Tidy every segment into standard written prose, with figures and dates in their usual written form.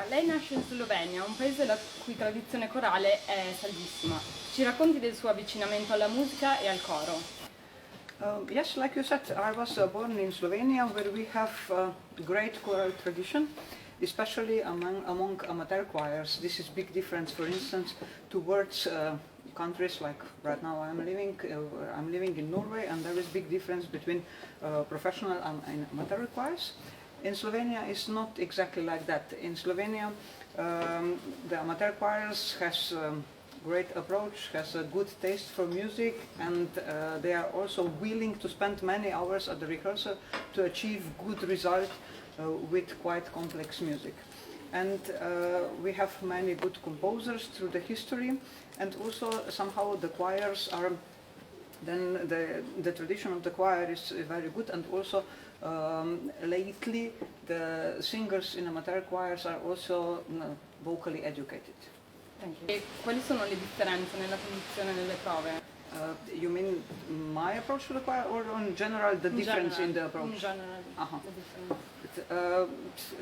lei nasce in Slovenia, un paese la cui tradizione corale è saldissima. Ci racconti del suo avvicinamento alla musica e al coro? Yes, like you said, I was born in Slovenia, where we have great choral tradition, especially among amateur choirs. This is big difference, for instance, towards countries like right now I'm living in Norway, and there is big difference between professional and amateur choirs. In Slovenia, it's not exactly like that. In Slovenia, the amateur choirs has great approach, has a good taste for music, and they are also willing to spend many hours at the rehearsal to achieve good result with quite complex music. And we have many good composers through the history, and also somehow the choirs are, then the tradition of the choir is very good, and also lately the singers in amateur choirs are also vocally educated. Thank you. E quali sono le differenze nella posizione nelle prove? You mean my approach to the choir, or in general the difference in the approach? In general, the difference.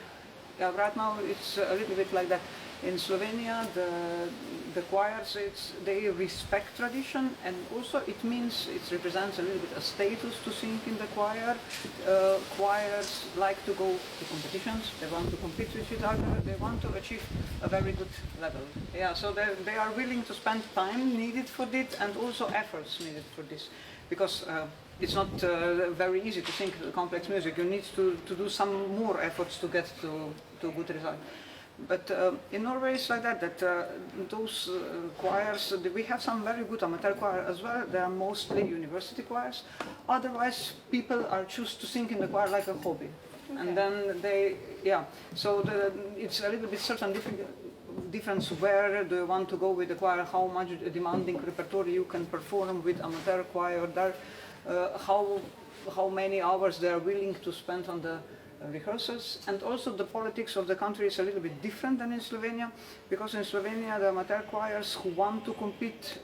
Yeah, right now it's a little bit like that. In Slovenia, the choirs, they respect tradition, and also it represents a little bit a status to sing in the choir. Choirs like to go to competitions, they want to compete with each other, they want to achieve a very good level. Yeah, so they are willing to spend time needed for it, and also efforts needed for this, because it's not very easy to sing complex music. You need to do some more efforts to get to a good result. But in Norway it's like that those choirs, we have some very good amateur choir as well. They are mostly university choirs. Otherwise people are choose to sing in the choir like a hobby. Okay. And then so it's a little bit certain difference where do you want to go with the choir, how much demanding repertoire you can perform with amateur choir there, how many hours they are willing to spend on the rehearsals. And also the politics of the country is a little bit different than in Slovenia, because in Slovenia the amateur choirs who want to compete,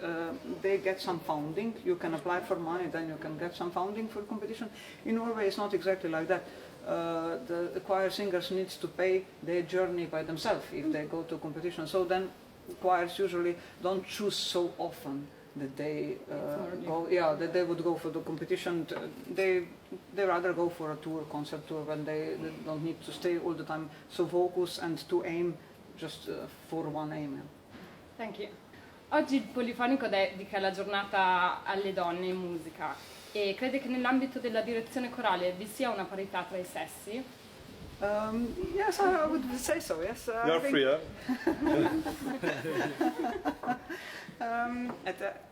they get some funding. You can apply for money, then you can get some funding for competition. In Norway it's not exactly like that. The choir singers need to pay their journey by themselves if they go to competition. So then choirs usually don't choose so often that they that they would go for the competition. They rather go for a tour, concert tour, when they don't need to stay all the time so focused and to aim just for one aim. Thank you. Oggi il Polifonico dedica la giornata alle donne in musica e crede che nell'ambito della direzione corale vi sia una parità tra i sessi? Yes, I would say so, yes. You're free, huh?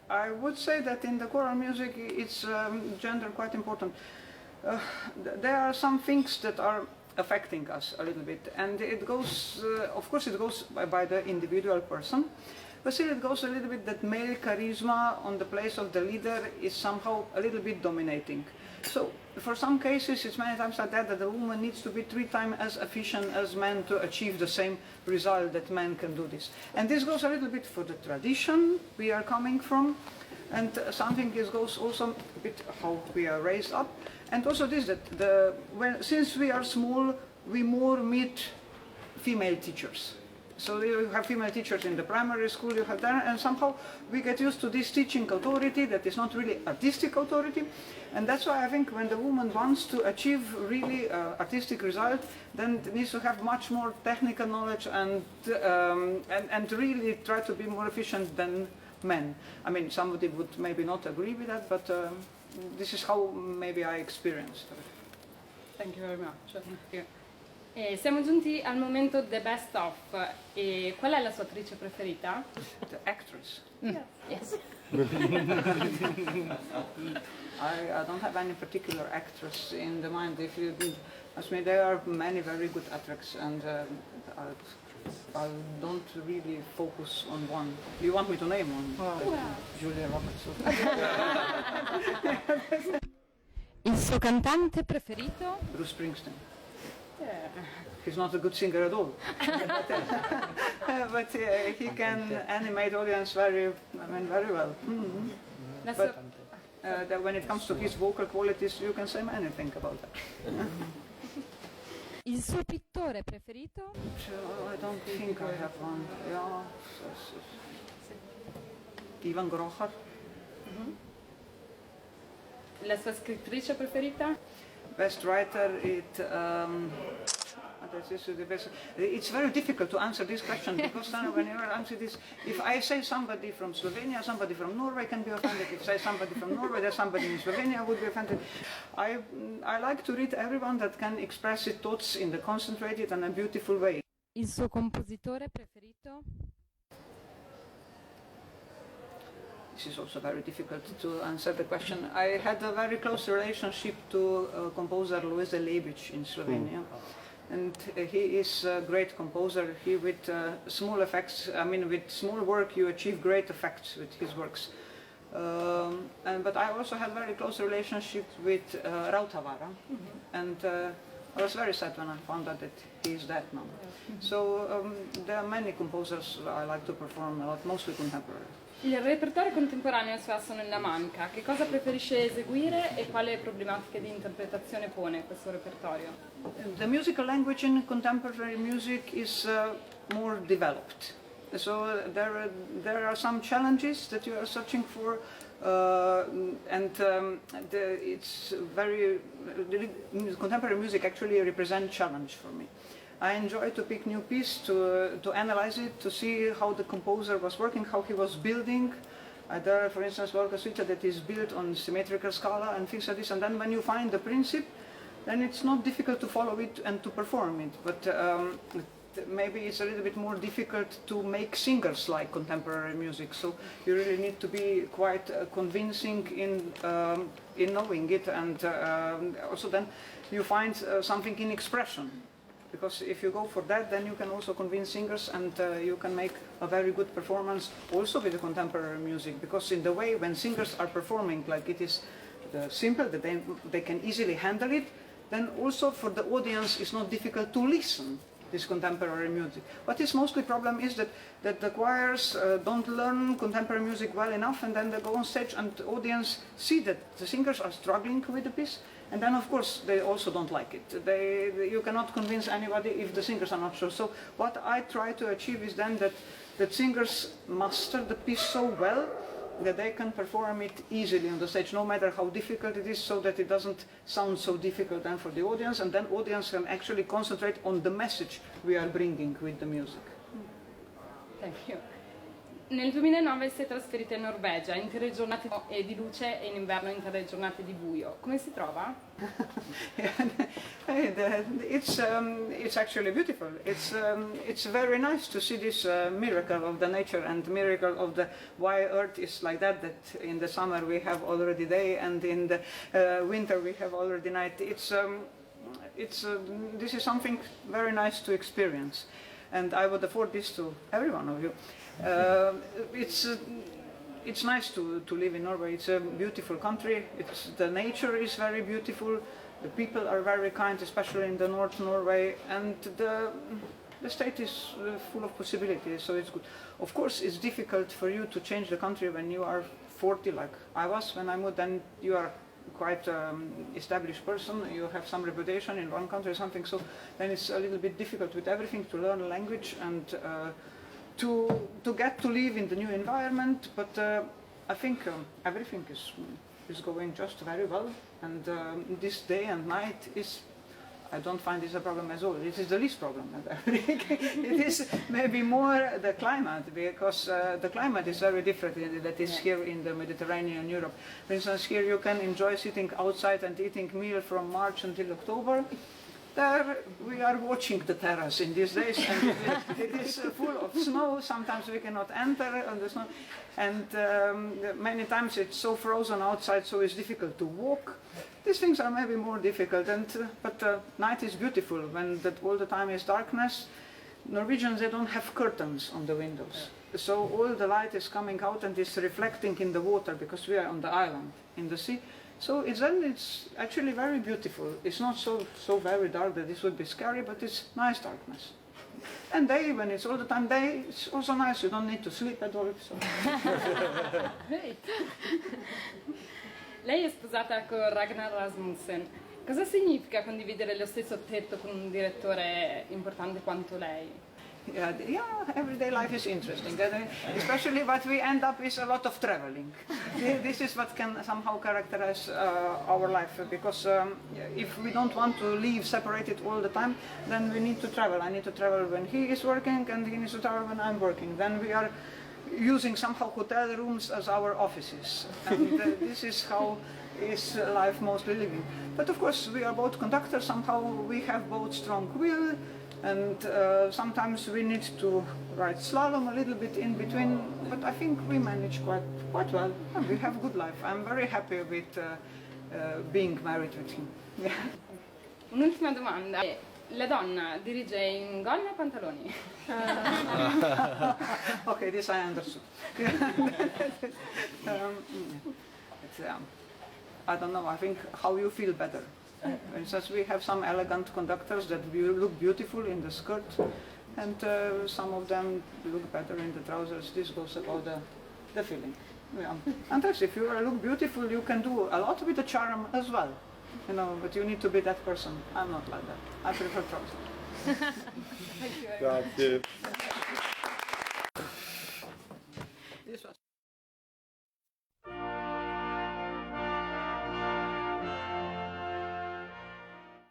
I would say that in the choral music it's gender quite important. There are some things that are affecting us a little bit, and it goes, of course it goes by the individual person, but still it goes a little bit that male charisma on the place of the leader is somehow a little bit dominating. So for some cases it's many times like that the woman needs to be 3 times as efficient as men to achieve the same result that men can do this. And this goes a little bit for the tradition we are coming from, and something goes also a bit how we are raised up, and also this that since we are small we more meet female teachers. So you have female teachers in the primary school, you have there, and somehow we get used to this teaching authority that is not really artistic authority. And that's why I think when the woman wants to achieve really artistic result, then it needs to have much more technical knowledge and really try to be more efficient than men. I mean, somebody would maybe not agree with that, but this is how maybe I experienced it. Thank you very much. Siamo giunti al momento The Best Of. E qual è la sua attrice preferita? The actress. Yes. I don't have any particular actress in the mind. If you ask me, there are many very good actresses, and I don't really focus on one. You want me to name one? Julia Roberts. Il suo cantante preferito? Bruce Springsteen. He's not a good singer at all, but he can animate audience very well. Mm-hmm. But when it comes to his vocal qualities, you can say anything about that. Il Il suo pittore preferito? I don't think I have one. Yeah, Ivan Grochar. La sua scrittrice preferita? Best writer, it's very difficult to answer this question because then when you answer this, if I say somebody from Slovenia, somebody from Norway can be offended. If I say somebody from Norway, there's somebody in Slovenia would be offended. I like to read everyone that can express his thoughts in the concentrated and a beautiful way. Il suo compositore preferito? This is also very difficult to answer the question. I had a very close relationship to composer Luis de Lebic in Slovenia. And he is a great composer. He, with small effects, with small work, you achieve great effects with his works. But I also had very close relationship with Rautavaara, and I was very sad when I found out that he is dead now. So there are many composers I like to perform a lot, mostly contemporary. Il repertorio contemporaneo si basa nella manca. Che cosa preferisce eseguire e quali problematiche di interpretazione pone questo repertorio? The musical language in contemporary music is more developed. So there are some challenges that you are searching for, it's very contemporary music actually represents challenge for me. I enjoy to pick new piece, to analyze it, to see how the composer was working, how he was building. There are, for instance, Volga Suite that is built on symmetrical scala and things like this. And then when you find the principle, then it's not difficult to follow it and to perform it. But maybe it's a little bit more difficult to make singers like contemporary music. So you really need to be quite convincing in knowing it, and also then you find something in expression. Because if you go for that, then you can also convince singers, and you can make a very good performance also with the contemporary music. Because in the way when singers are performing, like it is simple, that they can easily handle it, then also for the audience it's not difficult to listen this contemporary music. What is mostly problem is that the choirs don't learn contemporary music well enough, and then they go on stage and the audience see that the singers are struggling with the piece, and then of course they also don't like it. You cannot convince anybody if the singers are not sure. So what I try to achieve is then that singers master the piece so well that they can perform it easily on the stage, no matter how difficult it is, so that it doesn't sound so difficult then for the audience, and then audience can actually concentrate on the message we are bringing with the music. Thank you. Nel 2009 si è trasferita in Norvegia, in 3 giornate di luce e in inverno in 3 giornate di buio. Come si trova? It's actually beautiful. It's very nice to see this miracle of the nature and miracle of the why Earth is like that. That in the summer we have already day, and in the winter we have already night. This is something very nice to experience, and I would afford this to every one of you. It's nice to live in Norway. It's a beautiful country. The nature is very beautiful. The people are very kind, especially in the North Norway, and the state is full of possibilities, so it's good. Of course, it's difficult for you to change the country when you are 40, like I was when I moved. Then you are quite established person, you have some reputation in one country or something, so then it's a little bit difficult with everything, to learn a language and to get to live in the new environment. But I think everything is going just very well, and this day and night I don't find this a problem at all. It is the least problem. It is maybe more the climate, because the climate is very different that is here in the Mediterranean Europe. For instance, here you can enjoy sitting outside and eating meal from March until October. There we are watching the terrace in these days, and it is full of snow. Sometimes we cannot enter on the snow, and many times it's so frozen outside, so it's difficult to walk. These things are maybe more difficult, but night is beautiful when all the time is darkness. Norwegians, they don't have curtains on the windows, so all the light is coming out and is reflecting in the water, because we are on the island in the sea. So it's actually very beautiful. It's not so very dark that this would be scary, but it's nice darkness. And day, when it's all the time day, it's also nice. You don't need to sleep at all. So. Great. Lei è sposata con Ragnar Rasmussen. Cosa significa condividere lo stesso tetto con un direttore importante quanto lei? Yeah, everyday life is interesting, especially what we end up is a lot of traveling. This is what can somehow characterize our life, because if we don't want to live separated all the time, then we need to travel. I need to travel when he is working, and he needs to travel when I'm working. Then we are using somehow hotel rooms as our offices, and this is how is life mostly living. But of course, we are both conductors. Somehow we have both strong will. And sometimes we need to ride slalom a little bit in between, but I think we manage quite well. And we have a good life. I'm very happy with being married with him. Yeah. Un'ultima domanda. La donna dirige in gonna o pantaloni? Okay, this I understood. I don't know, I think how you feel better. For instance, we have some elegant conductors that look beautiful in the skirt, and some of them look better in the trousers. This goes about the feeling. Yeah. And thus, if you look beautiful, you can do a lot with the charm as well. You know, but you need to be that person. I'm not like that. I prefer trousers. Thank you very much. Grazie.